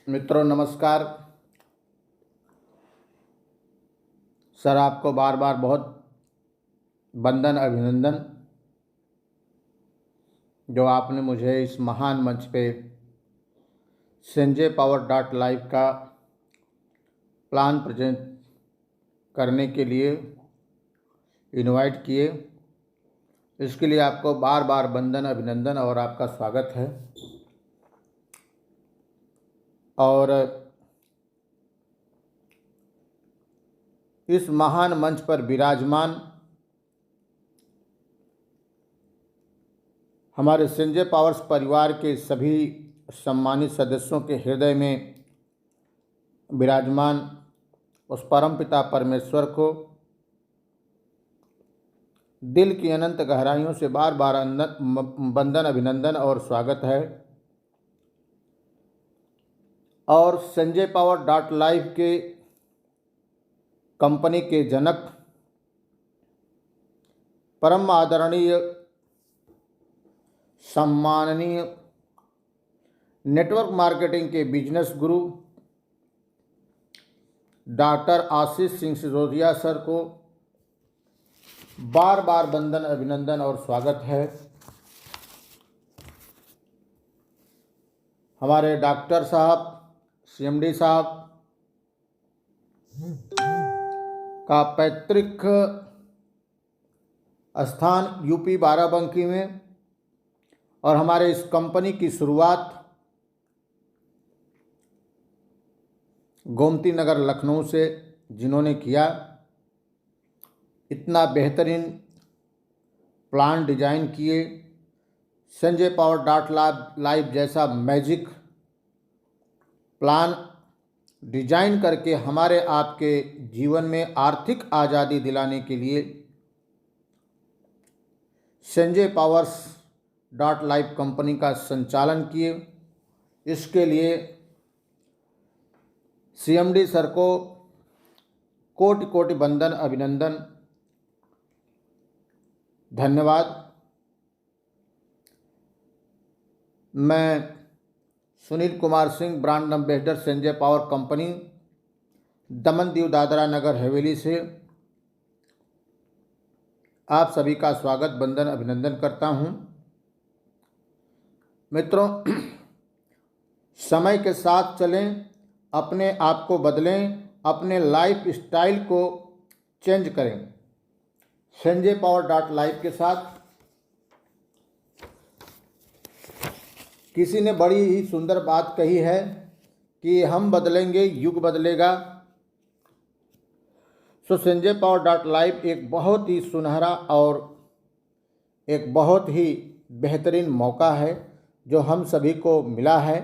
मित्रों नमस्कार। सर आपको बार बार बहुत वंदन अभिनंदन, जो आपने मुझे इस महान मंच पे संजय पावर डॉट लाइव का प्लान प्रेजेंट करने के लिए इनवाइट किए। इसके लिए आपको बार बार वंदन अभिनंदन और आपका स्वागत है। और इस महान मंच पर विराजमान हमारे संजय पावर्स परिवार के सभी सम्मानित सदस्यों के हृदय में विराजमान उस परमपिता परमेश्वर को दिल की अनंत गहराइयों से बार बार वंदन अभिनंदन और स्वागत है। और संजय पावर डॉट लाइव के कंपनी के जनक परम आदरणीय सम्माननीय नेटवर्क मार्केटिंग के बिजनेस गुरु डॉक्टर आशीष सिंह सिसोदिया सर को बार बार वंदन अभिनंदन और स्वागत है। हमारे डॉक्टर साहब सीएमडी साहब का पैतृक स्थान यूपी बाराबंकी में और हमारे इस कंपनी की शुरुआत गोमती नगर लखनऊ से जिन्होंने किया, इतना बेहतरीन प्लान डिजाइन किए, संजय पावर डॉट लाइव जैसा मैजिक प्लान डिजाइन करके हमारे आपके जीवन में आर्थिक आज़ादी दिलाने के लिए Sanjay powers dot live company का संचालन किए। इसके लिए सीएमडी सर को कोटि कोटि वंदन अभिनंदन धन्यवाद। मैं Sunil Kumar Singh, brand ambassador Sanjay power company, Daman Diu Dadra Nagar Haveli से आप सभी का स्वागत वंदन अभिनंदन करता हूं। मित्रों, समय के साथ चलें, अपने आप को बदलें, अपने लाइफ स्टाइल को चेंज करें। संजय पावर डॉट लाइव के साथ किसी ने बड़ी ही सुंदर बात कही है कि हम बदलेंगे युग बदलेगा। सो संजय पावर डॉट लाइव एक बहुत ही सुनहरा और एक बहुत ही बेहतरीन मौका है जो हम सभी को मिला है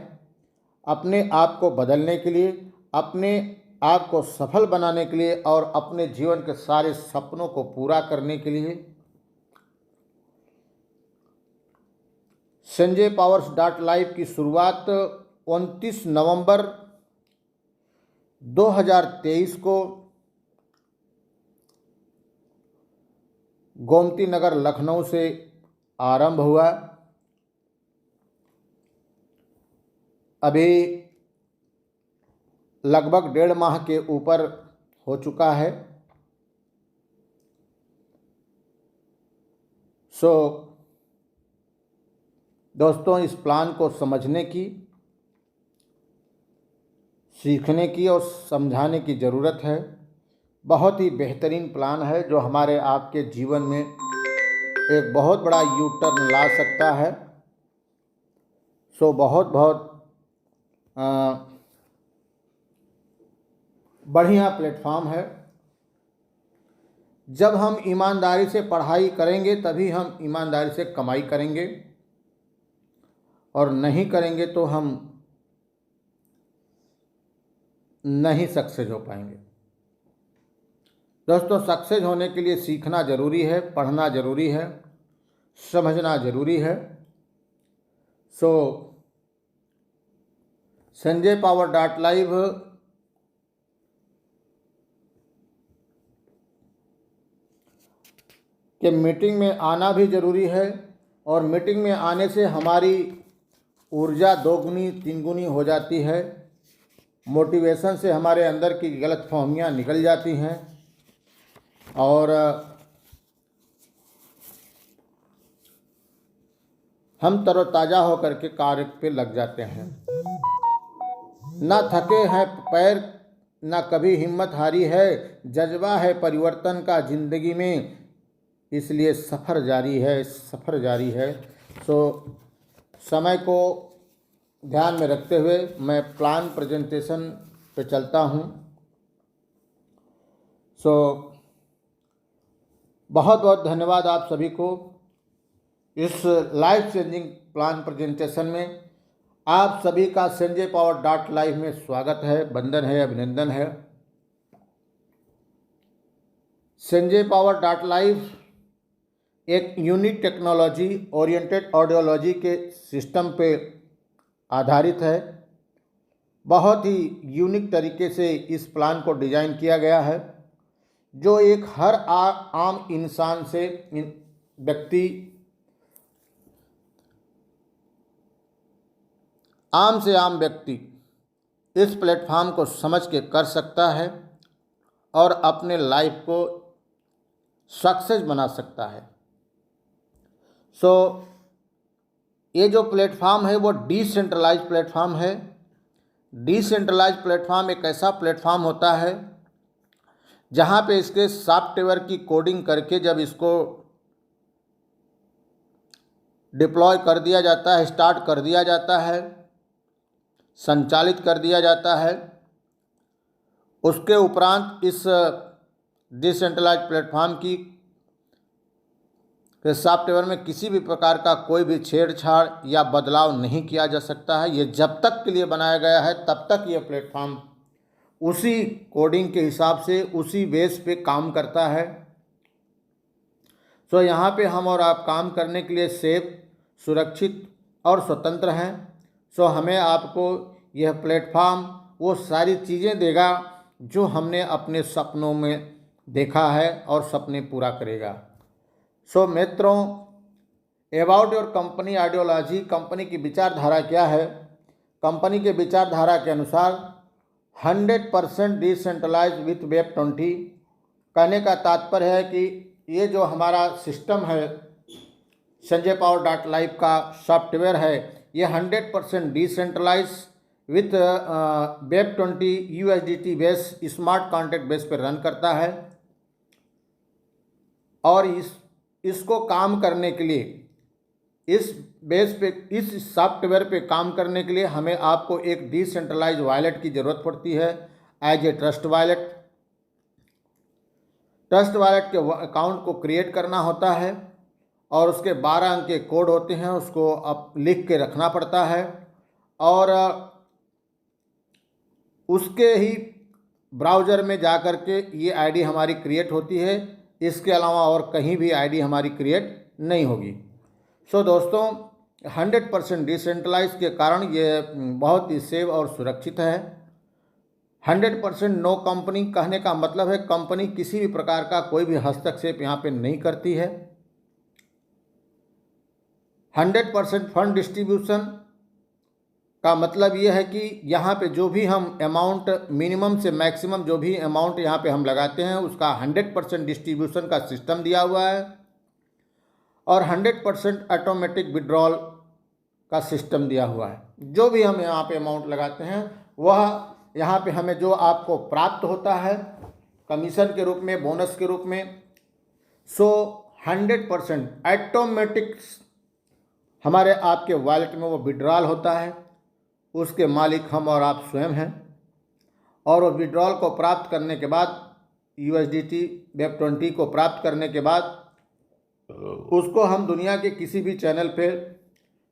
अपने आप को बदलने के लिए, अपने आप को सफल बनाने के लिए और अपने जीवन के सारे सपनों को पूरा करने के लिए। संजय पावर्स डॉट लाइव की शुरुआत 29 नवंबर 2023 को गोमती नगर लखनऊ से आरंभ हुआ। अभी लगभग 1.5 माह के ऊपर हो चुका है। दोस्तों, इस प्लान को समझने की, सीखने की और समझाने की ज़रूरत है। बहुत ही बेहतरीन प्लान है जो हमारे आपके जीवन में एक बहुत बड़ा यू टर्न ला सकता है। बहुत बहुत बढ़िया प्लेटफॉर्म है। जब हम ईमानदारी से पढ़ाई करेंगे तभी हम ईमानदारी से कमाई करेंगे, और नहीं करेंगे तो हम नहीं सक्सेस हो पाएंगे। दोस्तों, सक्सेस होने के लिए सीखना ज़रूरी है, पढ़ना ज़रूरी है, समझना ज़रूरी है। संजय पावर डॉट लाइव के मीटिंग में आना भी ज़रूरी है, और मीटिंग में आने से हमारी ऊर्जा 2 गुनी 3 गुनी हो जाती है। मोटिवेशन से हमारे अंदर की गलतफहमियाँ निकल जाती हैं और हम तरोताज़ा होकर के कार्य पे लग जाते हैं। ना थके हैं पैर, ना कभी हिम्मत हारी है, जज्बा है परिवर्तन का ज़िंदगी में, इसलिए सफ़र जारी है, सफ़र जारी है। समय को ध्यान में रखते हुए मैं प्लान प्रेजेंटेशन पे चलता हूँ। बहुत बहुत धन्यवाद आप सभी को। इस लाइफ चेंजिंग प्लान प्रेजेंटेशन में आप सभी का संजय पावर डॉट लाइव में स्वागत है, वंदन है, अभिनंदन है। संजय पावर डॉट लाइव एक यूनिक टेक्नोलॉजी ओरिएंटेड ऑडियोलॉजी के सिस्टम पे आधारित है। बहुत ही यूनिक तरीके से इस प्लान को डिज़ाइन किया गया है, जो एक हर आम इंसान से व्यक्ति आम से आम व्यक्ति इस प्लेटफॉर्म को समझ के कर सकता है और अपने लाइफ को सक्सेस बना सकता है। ये जो प्लेटफॉर्म है वो डिसेंट्रलाइज प्लेटफॉर्म है। डिसेंट्रलाइज प्लेटफॉर्म एक ऐसा प्लेटफॉर्म होता है जहाँ पे इसके सॉफ्टवेयर की कोडिंग करके जब इसको डिप्लॉय कर दिया जाता है, स्टार्ट कर दिया जाता है, संचालित कर दिया जाता है, उसके उपरांत इस डिसेंट्रलाइज प्लेटफॉर्म की सॉफ्टवेयर में किसी भी प्रकार का कोई भी छेड़छाड़ या बदलाव नहीं किया जा सकता है। ये जब तक के लिए बनाया गया है तब तक ये प्लेटफॉर्म उसी कोडिंग के हिसाब से उसी बेस पे काम करता है। यहाँ पे हम और आप काम करने के लिए सेफ, सुरक्षित और स्वतंत्र हैं। हमें आपको यह प्लेटफॉर्म वो सारी चीज़ें देगा जो हमने अपने सपनों में देखा है और सपने पूरा करेगा। मित्रों, about your company ideology, company की विचारधारा क्या है? कंपनी के विचारधारा के अनुसार 100% डिसेंट्रलाइज विथ वेब 20। कहने का तात्पर्य है कि ये जो हमारा सिस्टम है संजय पावर डॉट लाइव का सॉफ्टवेयर है, ये 100% decentralize with web 20 USDT base smart contract base पर रन करता है। और इसको काम करने के लिए इस बेस पे, इस सॉफ्टवेयर पे काम करने के लिए हमें आपको एक डिसेंट्रलाइज वॉलेट की ज़रूरत पड़ती है as a trust wallet. Trust wallet के अकाउंट को क्रिएट करना होता है और उसके 12 अंक के कोड होते हैं, उसको अब लिख के रखना पड़ता है और उसके ही ब्राउज़र में जा कर के ये आईडी हमारी क्रिएट होती है। इसके अलावा और कहीं भी आईडी हमारी क्रिएट नहीं होगी। दोस्तों, 100% डिसेंट्रलाइज के कारण ये बहुत ही सेफ और सुरक्षित है। 100% नो कंपनी कहने का मतलब है कंपनी किसी भी प्रकार का कोई भी हस्तक्षेप यहाँ पे नहीं करती है। 100% फंड डिस्ट्रीब्यूशन का मतलब ये है कि यहाँ पे जो भी हम अमाउंट मिनिमम से मैक्सिमम जो भी अमाउंट यहाँ पे हम लगाते हैं उसका 100% डिस्ट्रीब्यूशन का सिस्टम दिया हुआ है और 100% ऑटोमेटिक विड्रॉल का सिस्टम दिया हुआ है। जो भी हम यहाँ पे अमाउंट लगाते हैं वह यहाँ पे हमें जो आपको प्राप्त होता है कमीशन के रूप में, बोनस के रूप में, 100% ऑटोमेटिक हमारे आपके वॉलेट में वो विड्रॉल होता है। उसके मालिक हम और आप स्वयं हैं और वो विड्रॉल को प्राप्त करने के बाद USDT वेब 20 को प्राप्त करने के बाद उसको हम दुनिया के किसी भी चैनल पे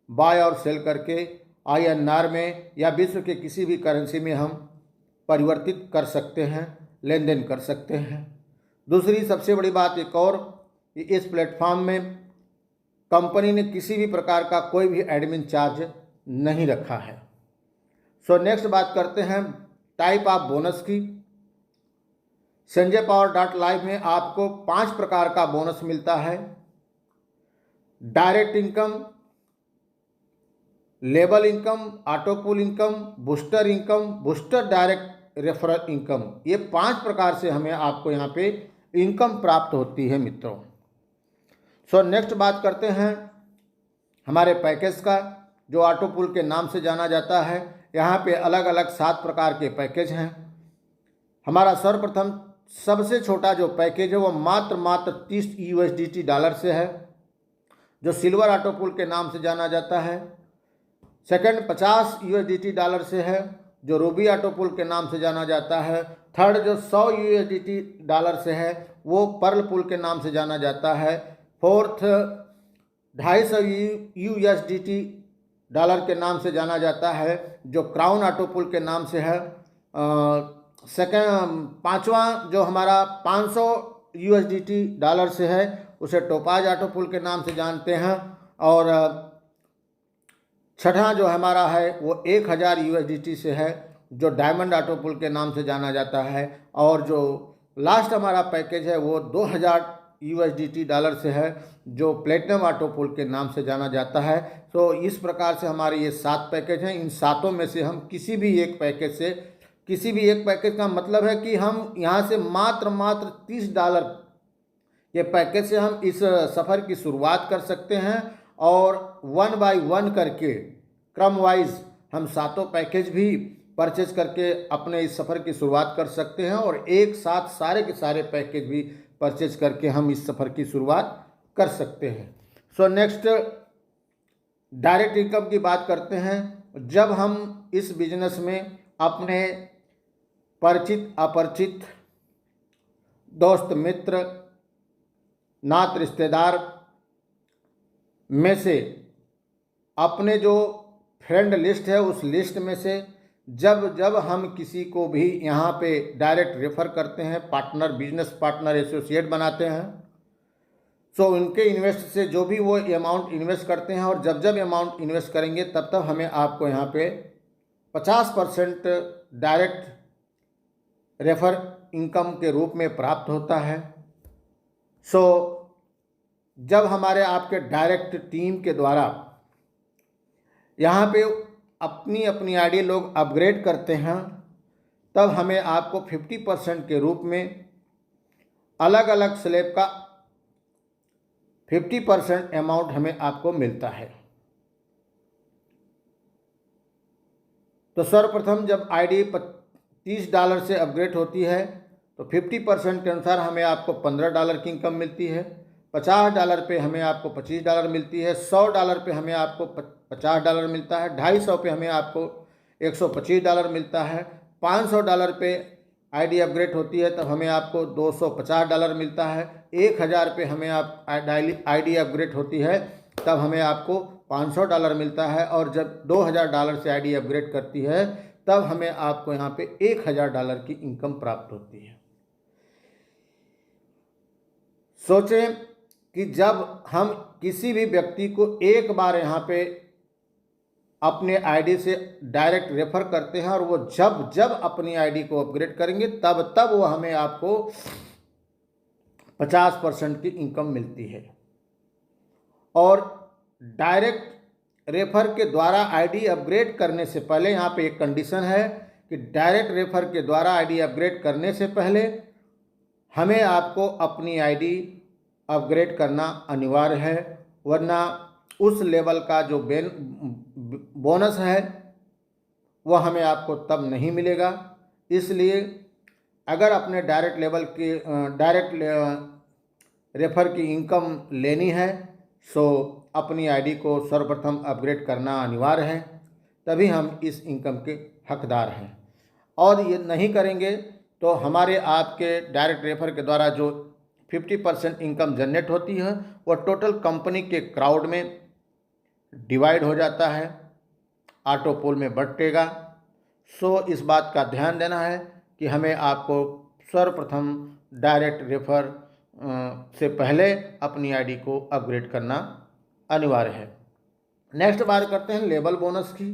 बाय और सेल करके INR में या विश्व के किसी भी करेंसी में हम परिवर्तित कर सकते हैं, लेन देन कर सकते हैं। दूसरी सबसे बड़ी बात एक और, इस प्लेटफॉर्म में कंपनी ने किसी भी प्रकार का कोई भी एडमिन चार्ज नहीं रखा है। नेक्स्ट बात करते हैं टाइप ऑफ बोनस की। संजय पावर डॉट लाइव में आपको 5 प्रकार का बोनस मिलता है। डायरेक्ट इनकम, लेबल income, auto pool income, booster income, booster direct referral income, ये 5 प्रकार से हमें आपको यहाँ पे इनकम प्राप्त होती है मित्रों। सो नेक्स्ट बात करते हैं हमारे पैकेज का, जो ऑटो पुल के नाम से जाना जाता है। यहाँ पे अलग अलग 7 प्रकार के पैकेज हैं। हमारा सर्वप्रथम सबसे छोटा जो पैकेज है वो मात्र 30 USDT डॉलर से है, जो सिल्वर ऑटो पुल के नाम से जाना जाता है। सेकंड 50 USDT डॉलर से है, जो रूबी ऑटो पुल के नाम से जाना जाता है। थर्ड जो 100 USDT डॉलर से है वो पर्ल पुल के नाम से जाना जाता है। फोर्थ 250 USDT डॉलर के नाम से जाना जाता है, जो क्राउन ऑटो पुल के नाम से है। पांचवा जो हमारा 500 USDT डॉलर से है उसे टोपाज ऑटो पुल के नाम से जानते हैं। और छठा जो हमारा है वो 1000 USDT से है, जो डायमंड ऑटो पुल के नाम से जाना जाता है। और जो लास्ट हमारा पैकेज है वो 2000 USDT डॉलर से है, जो प्लेटिनम ऑटो पुल के नाम से जाना जाता है। तो इस प्रकार से हमारे ये 7 पैकेज हैं। इन 7 में से हम किसी भी एक पैकेज का मतलब है कि हम यहाँ से मात्र 30 डॉलर के पैकेज से हम इस सफ़र की शुरुआत कर सकते हैं, और 1 बाय 1 करके क्रम वाइज हम 7 पैकेज भी परचेज करके अपने इस सफ़र की शुरुआत कर सकते हैं, और एक साथ सारे के सारे पैकेज भी परचेज करके हम इस सफ़र की शुरुआत कर सकते हैं। सो नेक्स्ट डायरेक्ट इनकम की बात करते हैं। जब हम इस बिजनेस में अपने परिचित अपरिचित दोस्त मित्र नात रिश्तेदार में से अपने जो फ्रेंड लिस्ट है उस लिस्ट में से जब हम किसी को भी यहाँ पे डायरेक्ट रेफ़र करते हैं, पार्टनर, बिजनेस पार्टनर, एसोसिएट बनाते हैं, सो उनके इन्वेस्ट से जो भी वो अमाउंट इन्वेस्ट करते हैं, और जब अमाउंट इन्वेस्ट करेंगे तब हमें आपको यहाँ पे 50% डायरेक्ट रेफर इनकम के रूप में प्राप्त होता है। सो जब हमारे आपके डायरेक्ट टीम के द्वारा यहाँ पे अपनी अपनी आईडी लोग अपग्रेड करते हैं, तब हमें आपको 50% के रूप में अलग अलग स्लैब का 50% अमाउंट हमें आपको मिलता है। तो सर्वप्रथम जब आईडी 30 डॉलर से अपग्रेड होती है तो 50% के अनुसार हमें आपको $15 की इनकम मिलती है। $50 पे हमें आपको $25 मिलती है। $100 पे हमें आपको $50 मिलता है। $250 पे हमें आपको $125 मिलता है। $500 पे आईडी अपग्रेड होती है तब हमें आपको $250 मिलता है। 1000 पे हमें आप आईडी अपग्रेड होती है तब हमें आपको $500 मिलता है। और जब $2000 से आईडी अपग्रेड करती है तब हमें आपको यहाँ पे $1000 की इनकम प्राप्त होती है। सोचें कि जब हम किसी भी व्यक्ति को एक बार यहाँ पे अपने आईडी से डायरेक्ट रेफर करते हैं और वो जब अपनी आईडी को अपग्रेड करेंगे तब वो हमें आपको 50% की इनकम मिलती है। और डायरेक्ट रेफर के द्वारा आईडी अपग्रेड करने से पहले यहाँ पे एक कंडीशन है कि डायरेक्ट रेफर के द्वारा आईडी अपग्रेड करने से पहले हमें आपको अपनी आईडी अपग्रेड करना अनिवार्य है, वरना उस लेवल का जो बोनस है वह हमें आपको तब नहीं मिलेगा। इसलिए अगर अपने डायरेक्ट रेफर की इनकम लेनी है सो अपनी आईडी को सर्वप्रथम अपग्रेड करना अनिवार्य है, तभी हम इस इनकम के हकदार हैं। और ये नहीं करेंगे तो हमारे आपके डायरेक्ट रेफर के द्वारा जो 50% इनकम जनरेट होती है वो टोटल कंपनी के क्राउड में डिवाइड हो जाता है, ऑटो पोल में बंटेगा। सो इस बात का ध्यान देना है कि हमें आपको सर्वप्रथम डायरेक्ट रेफर से पहले अपनी आईडी को अपग्रेड करना अनिवार्य है। नेक्स्ट बात करते हैं लेबल बोनस की।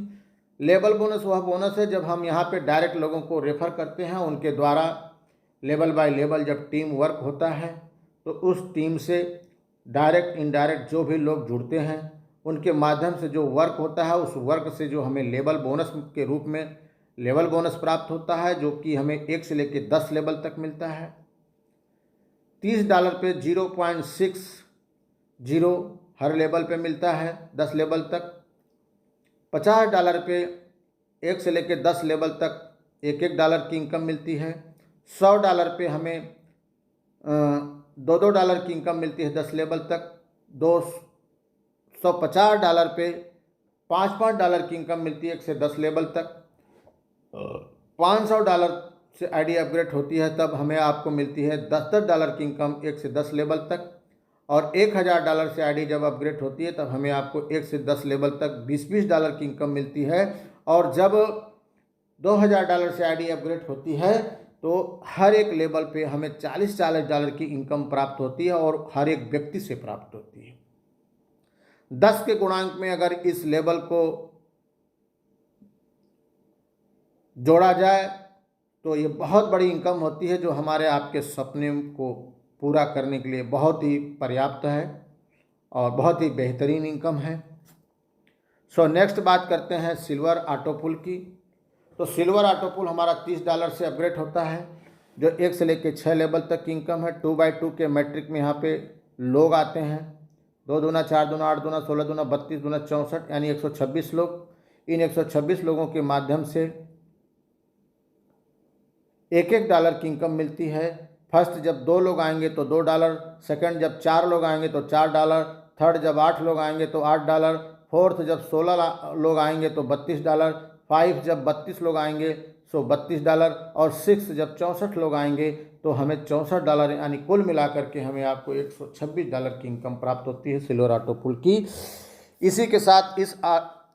लेबल बोनस वह बोनस है जब हम यहाँ पे डायरेक्ट लोगों को रेफ़र करते हैं, उनके द्वारा लेवल बाय लेवल जब टीम वर्क होता है तो उस टीम से डायरेक्ट इनडायरेक्ट जो भी लोग जुड़ते हैं उनके माध्यम से जो वर्क होता है उस वर्क से जो हमें लेवल बोनस के रूप में लेवल बोनस प्राप्त होता है, जो कि हमें 1 से लेकर 10 लेवल तक मिलता है। $30 पे 0.60 हर लेवल पे मिलता है 10 लेवल तक। $50 पे 1 से लेकर 10 लेवल तक $1 की इनकम मिलती है। $100 पे हमें $2 की इनकम मिलती है 10 लेवल तक। $250 पे $5 की इनकम मिलती है 1 से 10 लेवल तक। $500 से आईडी अपग्रेड होती है तब हमें आपको मिलती है $10 की इनकम 1 से 10 लेवल तक। और $1000 से आईडी जब अपग्रेड होती है तब हमें आपको 1 से 10 लेवल तक $20 की इनकम मिलती है। और जब $2000 से आईडी अपग्रेड होती है तो हर एक लेवल पे हमें $40 की इनकम प्राप्त होती है और हर एक व्यक्ति से प्राप्त होती है। 10 के गुणांक में अगर इस लेवल को जोड़ा जाए तो ये बहुत बड़ी इनकम होती है, जो हमारे आपके सपने को पूरा करने के लिए बहुत ही पर्याप्त है और बहुत ही बेहतरीन इनकम है। नेक्स्ट बात करते हैं सिल्वर ऑटो पुल की। तो सिल्वर ऑटो पुल हमारा $30 से अपग्रेड होता है, जो 1 से लेकर 6 लेवल तक की इनकम है। 2x2 के मैट्रिक में यहाँ पे लोग आते हैं, 2 दूना 4 दूना 8 दूना 16 दूना 32 दूना 64 यानी 126 लोग। इन 126 लोगों के माध्यम से $1 की इनकम मिलती है। फर्स्ट जब 2 लोग आएंगे तो $2, सेकंड जब 4 लोग आएंगे तो $4, थर्ड जब 8 लोग आएंगे तो $8, फोर्थ जब 16 लोग आएंगे तो $32, 5 जब 32 लोग आएंगे तो $32 और 6 जब 64 लोग आएंगे तो हमें $64 यानी कुल मिलाकर के हमें आपको $126 की इनकम प्राप्त होती है सिल्वर ऑटो पुल की। इसी के साथ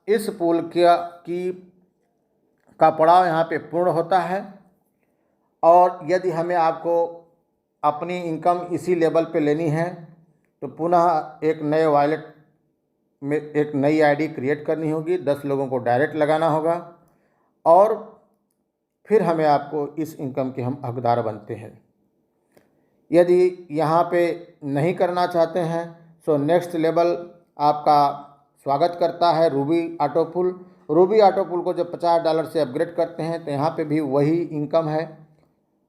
इस पुल का पड़ाव यहाँ पे पूर्ण होता है। और यदि हमें आपको अपनी इनकम इसी लेवल पे लेनी है तो पुनः एक नए वॉलेट में एक नई आईडी क्रिएट करनी होगी, 10 लोगों को डायरेक्ट लगाना होगा और फिर हमें आपको इस इनकम के हम हकदार बनते हैं। यदि यहाँ पे नहीं करना चाहते हैं तो नेक्स्ट लेवल आपका स्वागत करता है रूबी ऑटो पुल। रूबी ऑटो पुल को जब $50 से अपग्रेड करते हैं तो यहाँ पे भी वही इनकम है,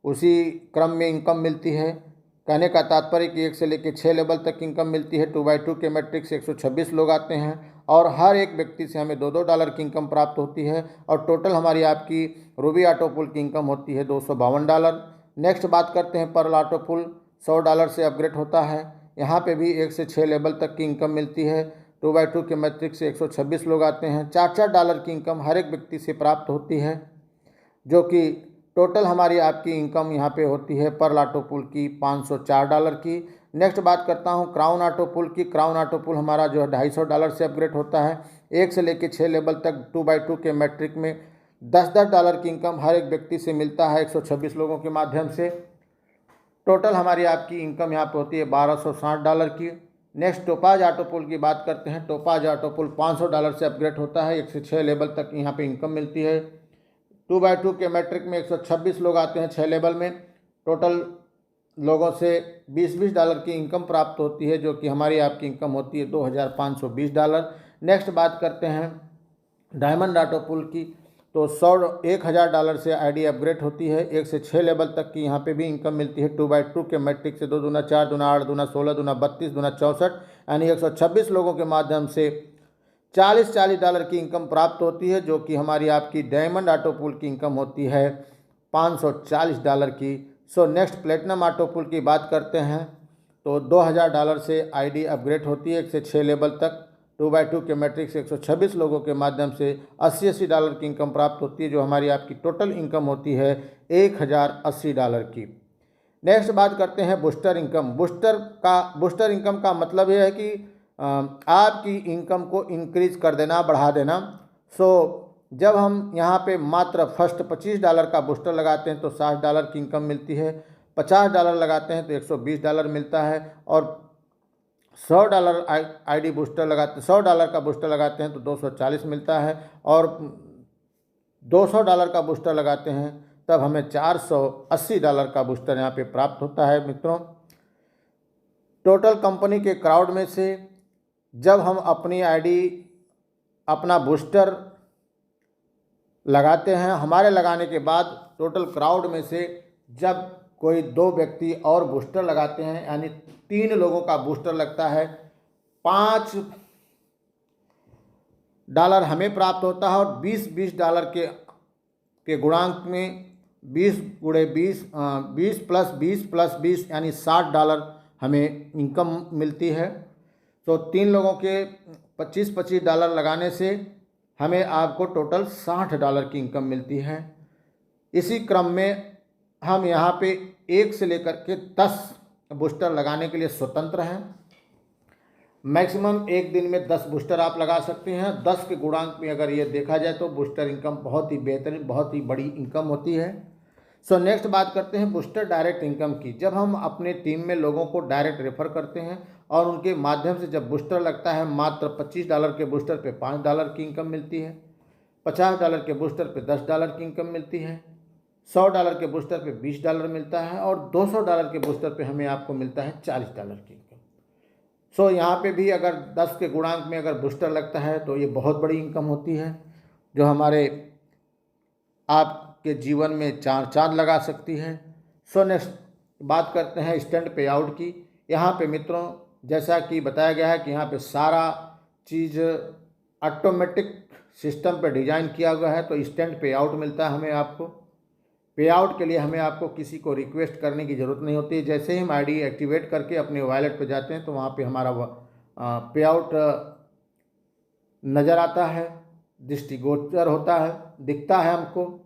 उसी क्रम में इनकम मिलती है। कहने का तात्पर्य कि 1 से लेकर 6 लेवल तक इनकम मिलती है। 2x2 के मैट्रिक से 126 लोग आते हैं और हर एक व्यक्ति से हमें $2 की इनकम प्राप्त होती है और टोटल हमारी आपकी रूबी ऑटो पुल की इनकम होती है $252। नेक्स्ट बात करते हैं पर्ल ऑटो पुल। $100 से अपग्रेड होता है। यहाँ पे भी 1 से 6 लेवल तक की इनकम मिलती है। 2x2 के मैट्रिक से 126 लोग आते हैं। $4 की इनकम हर एक व्यक्ति से प्राप्त होती है, जो कि टोटल हमारी आपकी इनकम यहाँ पे होती है पर्ल ऑटो पुल की $504 की। नेक्स्ट बात करता हूँ क्राउन ऑटो पुल की। क्राउन ऑटो पुल हमारा जो है $250 से अपग्रेड होता है। 1 से लेकर 6 लेवल तक 2x2 के मैट्रिक में $10 की इनकम हर एक व्यक्ति से मिलता है 126 लोगों के माध्यम से। टोटल हमारी आपकी इनकम यहाँ पे होती है $1260 की। नेक्स्ट टोपाज ऑटो पुल की बात करते हैं। टोपाज ऑटो पुल $500 से अपग्रेड होता है। 1 से 6 लेवल तक यहाँ पे इनकम मिलती है। 2x2 के मैट्रिक में 126 लोग आते हैं 6 लेवल में। टोटल लोगों से $20 की इनकम प्राप्त होती है, जो कि हमारी आपकी इनकम होती है $2520। नेक्स्ट बात करते हैं डायमंड ऑटो पुल की। तो $1000 से आईडी अपग्रेड होती है। 1 से 6 लेवल तक की यहाँ पे भी इनकम मिलती है। 2x2 के मैट्रिक से 2 दूना 4 दूना 8 दूना 16 दूना 32 दूना 64 यानी 126 लोगों के माध्यम से $40 की इनकम प्राप्त होती है, जो कि हमारी आपकी डायमंड ऑटो पुल की इनकम होती है $540 की। नेक्स्ट प्लेटिनम ऑटो पुल की बात करते हैं तो $2000 से आईडी अपग्रेड होती है 1 से 6 लेवल तक। 2x2 के मैट्रिक से 126 लोगों के माध्यम से $80 की इनकम प्राप्त होती है, जो हमारी आपकी टोटल इनकम होती है $1080 की। नेक्स्ट बात करते हैं बूस्टर इनकम। बूस्टर इनकम का मतलब यह है कि आपकी इनकम को इंक्रीज कर देना, बढ़ा देना। जब हम यहाँ पे मात्र फर्स्ट $25 का बूस्टर लगाते हैं तो $60 की इनकम मिलती है। $50 लगाते हैं तो $120 मिलता है और $100 आईडी बूस्टर लगाते $100 का बूस्टर लगाते हैं तो $240 मिलता है और $200 का बूस्टर लगाते हैं तब हमें $480 का बूस्टर यहाँ पे प्राप्त होता है। मित्रों, टोटल कंपनी के क्राउड में से जब हम अपनी आईडी अपना बूस्टर लगाते हैं, हमारे लगाने के बाद टोटल क्राउड में से जब कोई 2 व्यक्ति और बूस्टर लगाते हैं, यानी 3 लोगों का बूस्टर लगता है, $5 हमें प्राप्त होता है और $20 के गुणांक में 20 गुणे 20 20 प्लस 20 प्लस 20 यानी $60 हमें इनकम मिलती है। तो 3 लोगों के $25-25 लगाने से हमें आपको टोटल $60 की इनकम मिलती है। इसी क्रम में हम यहाँ पे 1 से लेकर के 10 बूस्टर लगाने के लिए स्वतंत्र हैं। मैक्सिमम एक दिन में 10 बूस्टर आप लगा सकते हैं। 10 के गुणांक में अगर ये देखा जाए तो बूस्टर इनकम बहुत ही बेहतरीन, बहुत ही बड़ी इनकम होती है। सो नेक्स्ट बात करते हैं बूस्टर डायरेक्ट इनकम की। जब हम अपने टीम में लोगों को डायरेक्ट रेफर करते हैं और उनके माध्यम से जब बूस्टर लगता है, मात्र $25 के बूस्टर पे $5 की इनकम मिलती है, $50 के बूस्टर पे $10 की इनकम मिलती है, $100 के बूस्टर पे $20 मिलता है और $200 के बूस्टर पे हमें आपको मिलता है $40 की इनकम। सो यहाँ पे भी अगर 10 के गुणांक में अगर बूस्टर लगता है तो ये बहुत बड़ी इनकम होती है, जो हमारे आपके जीवन में चार चांद लगा सकती है। सो नेक्स्ट बात करते हैं स्टैंड पे आउट की। यहाँ पे मित्रों, जैसा कि बताया गया है कि यहाँ पे सारा चीज़ ऑटोमेटिक सिस्टम पे डिज़ाइन किया हुआ है, तो स्टैंड पे आउट मिलता है हमें। आपको पे आउट के लिए हमें आपको किसी को रिक्वेस्ट करने की ज़रूरत नहीं होती। जैसे ही हम आईडी एक्टिवेट करके अपने वॉलेट पे जाते हैं तो वहाँ पे हमारा पे आउट नज़र आता है, दृष्टिगोचर होता है, दिखता है हमको।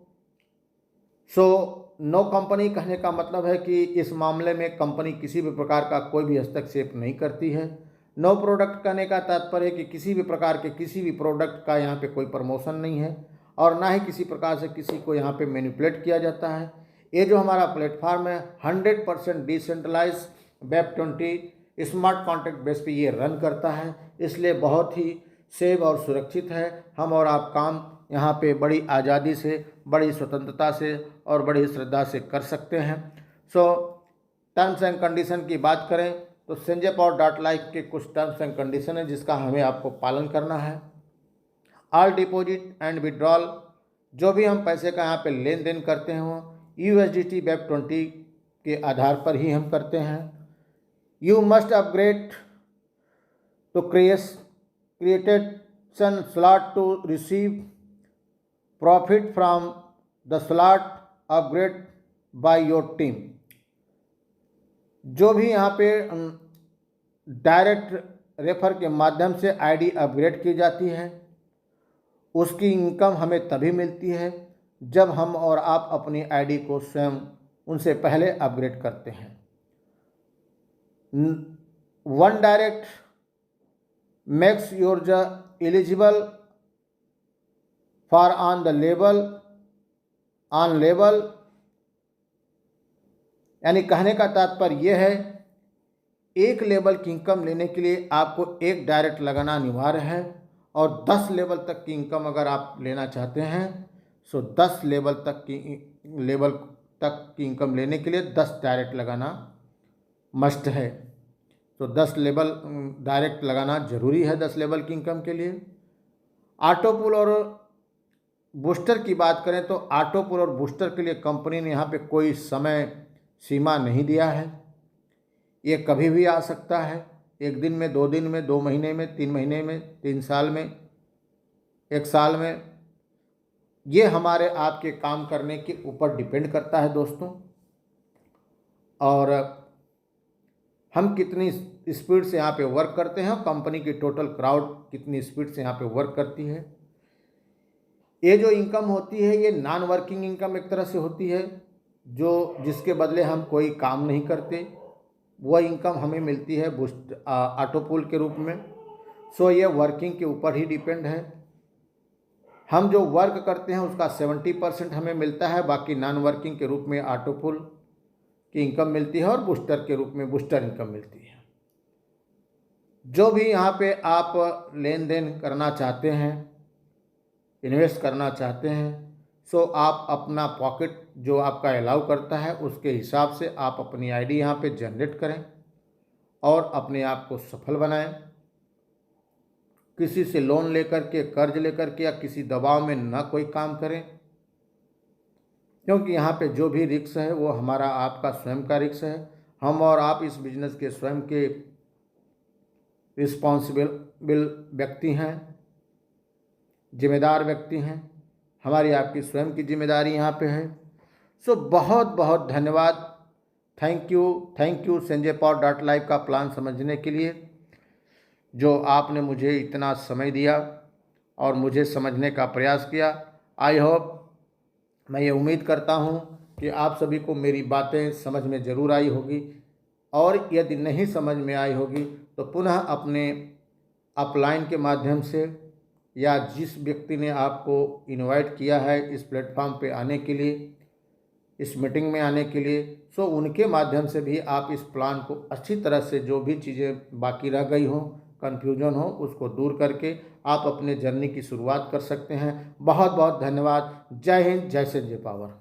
सो नो कंपनी कहने का मतलब है कि इस मामले में कंपनी किसी भी प्रकार का कोई भी हस्तक्षेप नहीं करती है। नो प्रोडक्ट कहने का तात्पर्य है कि किसी भी प्रकार के किसी भी प्रोडक्ट का यहाँ पे कोई प्रमोशन नहीं है और ना ही किसी प्रकार से किसी को यहाँ पे मैनिपुलेट किया जाता है। ये जो हमारा प्लेटफॉर्म है 100% डिसेंट्रलाइज वेब20 स्मार्ट कॉन्ट्रैक्ट बेस पे ये रन करता है, इसलिए बहुत ही सेफ और सुरक्षित है। हम और आप काम यहाँ पे बड़ी आज़ादी से, बड़ी स्वतंत्रता से और बड़ी श्रद्धा से कर सकते हैं। सो टर्म्स एंड कंडीशन की बात करें तो sanjaypower.life के कुछ टर्म्स एंड कंडीशन है जिसका हमें आपको पालन करना है। ऑल डिपॉजिट एंड विड्रॉल, जो भी हम पैसे का यहाँ पे लेन देन करते हैं वो USDT वेब20 के आधार पर ही हम करते हैं। You must upgrade to creation slot to receive profit from the slot upgrade by your team. जो भी यहाँ पे डायरेक्ट रेफर के माध्यम से आईडी अपग्रेड की जाती है उसकी इनकम हमें तभी मिलती है जब हम और आप अपनी आईडी को स्वयं उनसे पहले अपग्रेड करते हैं। One direct makes your eligible for on level, यानी कहने का तात्पर्य यह है एक लेवल की इनकम लेने के लिए आपको एक डायरेक्ट लगाना अनिवार्य है और 10 लेवल तक की इनकम अगर आप लेना चाहते हैं सो 10 लेवल तक की इनकम लेने के लिए 10 डायरेक्ट लगाना मस्ट है। तो 10 लेवल डायरेक्ट लगाना ज़रूरी है 10 लेवल की इनकम के लिए। ऑटो पुल और बूस्टर की बात करें तो ऑटो पुल और बूस्टर के लिए कंपनी ने यहाँ पे कोई समय सीमा नहीं दिया है। ये कभी भी आ सकता है, 1 दिन में, 2 दिन में, 2 महीने में, 3 महीने में, 3 साल में, 1 साल में। ये हमारे आपके काम करने के ऊपर डिपेंड करता है दोस्तों, और हम कितनी स्पीड से यहाँ पे वर्क करते हैं, कंपनी की टोटल क्राउड कितनी स्पीड से यहाँ पे वर्क करती है। ये जो इनकम होती है ये नॉन वर्किंग इनकम एक तरह से होती है, जो जिसके बदले हम कोई काम नहीं करते, वह इनकम हमें मिलती है ऑटो पुल के रूप में। सो ये वर्किंग के ऊपर ही डिपेंड है। हम जो वर्क करते हैं उसका 70% हमें मिलता है, बाकी नॉन वर्किंग के रूप में ऑटो पुल की इनकम मिलती है और बूस्टर के रूप में बूस्टर इनकम मिलती है। जो भी यहाँ पे आप लेन देन करना चाहते हैं, इन्वेस्ट करना चाहते हैं, सो आप अपना पॉकेट जो आपका अलाउ करता है उसके हिसाब से आप अपनी आईडी यहाँ पे जनरेट करें और अपने आप को सफल बनाएं। किसी से लोन लेकर के, कर्ज लेकर के या किसी दबाव में ना कोई काम करें, क्योंकि यहाँ पे जो भी रिस्क है वो हमारा आपका स्वयं का रिस्क है। हम और आप इस बिजनेस के स्वयं के रिस्पॉन्सिबल व्यक्ति हैं, जिम्मेदार व्यक्ति हैं। हमारी आपकी स्वयं की जिम्मेदारी यहाँ पे है। सो बहुत बहुत धन्यवाद। थैंक यू sanjaypower.live का प्लान समझने के लिए, जो आपने मुझे इतना समय दिया और मुझे समझने का प्रयास किया। आई होप, मैं ये उम्मीद करता हूँ कि आप सभी को मेरी बातें समझ में ज़रूर आई होगी, और यदि नहीं समझ में आई होगी तो पुनः अपने अपलाइन के माध्यम से या जिस व्यक्ति ने आपको इनवाइट किया है इस प्लेटफॉर्म पे आने के लिए, इस मीटिंग में आने के लिए, सो उनके माध्यम से भी आप इस प्लान को अच्छी तरह से, जो भी चीज़ें बाकी रह गई हों, कन्फ्यूजन हो, उसको दूर करके आप अपने जर्नी की शुरुआत कर सकते हैं। बहुत बहुत धन्यवाद। जय हिंद, जय संजय पावर।